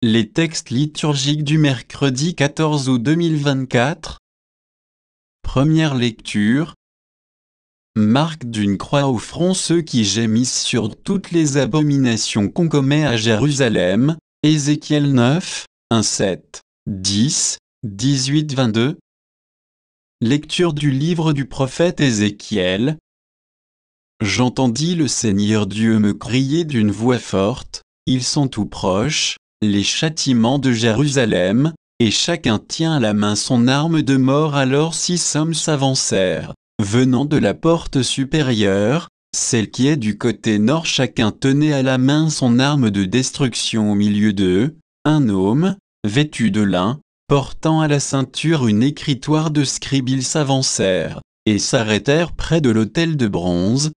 Les textes liturgiques du mercredi 14 août 2024. Première lecture. Marque d'une croix au front ceux qui gémissent sur toutes les abominations qu'on commet à Jérusalem. Ézéchiel 9, 1, 7, 10, 18, 22. Lecture du livre du prophète Ézéchiel. J'entendis le Seigneur Dieu me crier d'une voix forte, ils sont tout proches, les châtiments de Jérusalem, et chacun tient à la main son arme de mort. Alors 6 hommes s'avancèrent, venant de la porte supérieure, celle qui est du côté nord. Chacun tenait à la main son arme de destruction. Au milieu d'eux, un homme, vêtu de lin, portant à la ceinture une écritoire de scribe. Ils s'avancèrent, et s'arrêtèrent près de l'autel de bronze.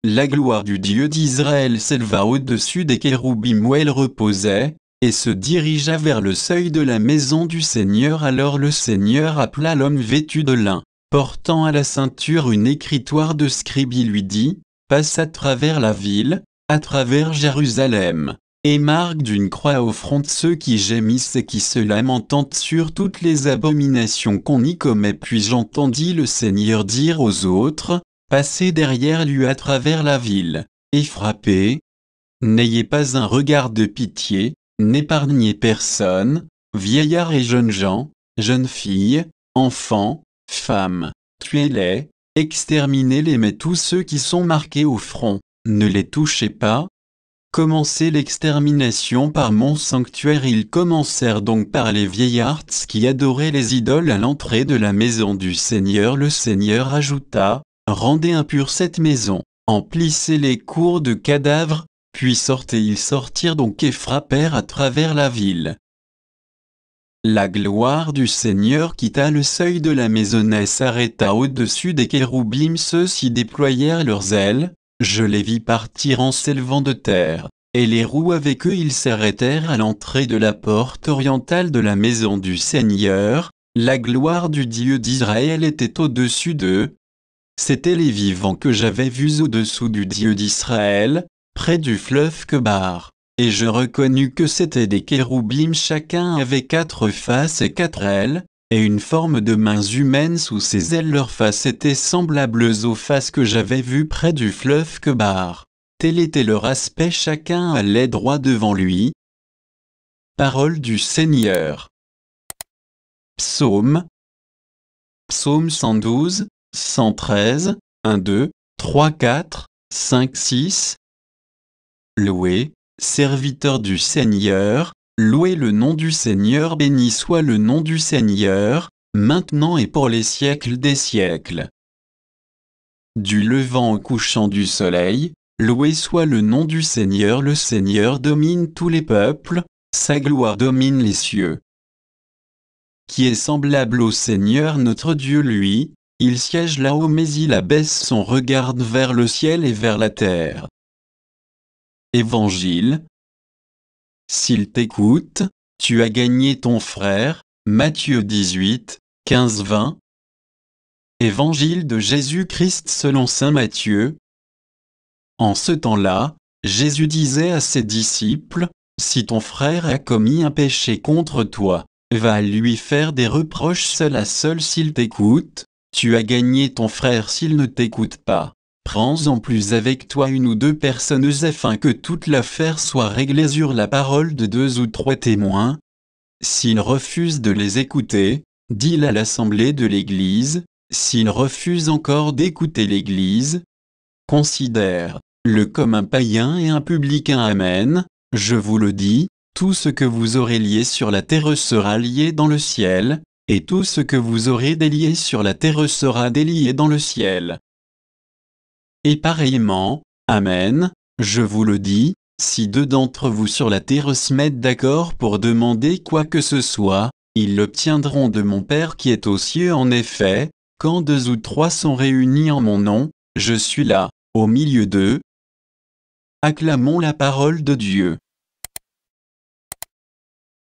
La gloire du Dieu d'Israël s'éleva au-dessus des kéroubim où elle reposait, et se dirigea vers le seuil de la maison du Seigneur. Alors le Seigneur appela l'homme vêtu de lin, portant à la ceinture une écritoire de scribe. Il lui dit, « Passe à travers la ville, à travers Jérusalem, et marque d'une croix au front de ceux qui gémissent et qui se lamentent sur toutes les abominations qu'on y commet. » Puis j'entendis le Seigneur dire aux autres, « Passez derrière lui à travers la ville, et frappez. N'ayez pas un regard de pitié, n'épargnez personne, vieillards et jeunes gens, jeunes filles, enfants, femmes, tuez-les, exterminez-les, mais tous ceux qui sont marqués au front, ne les touchez pas. Commencez l'extermination par mon sanctuaire. » Ils commencèrent donc par les vieillards qui adoraient les idoles à l'entrée de la maison du Seigneur. Le Seigneur ajouta, « Rendez impure cette maison, emplissez les cours de cadavres, puis sortez. » Ils sortirent donc et frappèrent à travers la ville. La gloire du Seigneur quitta le seuil de la maisonnée, s'arrêta au-dessus des kéroubim. Ceux-ci déployèrent leurs ailes, je les vis partir en s'élevant de terre, et les roues avec eux. Ils s'arrêtèrent à l'entrée de la porte orientale de la maison du Seigneur. La gloire du Dieu d'Israël était au-dessus d'eux. C'étaient les vivants que j'avais vus au-dessous du Dieu d'Israël, près du fleuve Kebar, et je reconnus que c'étaient des kéroubim. Chacun avait 4 faces et 4 ailes, et une forme de mains humaines sous ses ailes. Leurs faces étaient semblables aux faces que j'avais vues près du fleuve Kebar. Tel était leur aspect. Chacun allait droit devant lui. Parole du Seigneur. Psaume. Psaume 112, 113, 1, 2, 3, 4, 5, 6. Louez, serviteur du Seigneur, louez le nom du Seigneur. Béni soit le nom du Seigneur, maintenant et pour les siècles des siècles. Du levant au couchant du soleil, loué soit le nom du Seigneur. Le Seigneur domine tous les peuples, sa gloire domine les cieux. Qui est semblable au Seigneur notre Dieu? Lui, il siège là-haut, mais il abaisse son regard vers le ciel et vers la terre. Évangile. S'il t'écoute, tu as gagné ton frère. Matthieu 18, 15, 20. Évangile de Jésus-Christ selon saint Matthieu. En ce temps-là, Jésus disait à ses disciples, « Si ton frère a commis un péché contre toi, va lui faire des reproches seul à seul. S'il t'écoute, tu as gagné ton frère. S'il ne t'écoute pas, prends-en plus avec toi 1 ou 2 personnes afin que toute l'affaire soit réglée sur la parole de 2 ou 3 témoins. S'il refuse de les écouter, dis-le à l'assemblée de l'Église. S'il refuse encore d'écouter l'Église, considère-le comme un païen et un publicain. Amen, je vous le dis, tout ce que vous aurez lié sur la terre sera lié dans le ciel, et tout ce que vous aurez délié sur la terre sera délié dans le ciel. Et pareillement, amen, je vous le dis, si 2 d'entre vous sur la terre se mettent d'accord pour demander quoi que ce soit, ils l'obtiendront de mon Père qui est aux cieux. En effet, quand 2 ou 3 sont réunis en mon nom, je suis là, au milieu d'eux. Acclamons la parole de Dieu.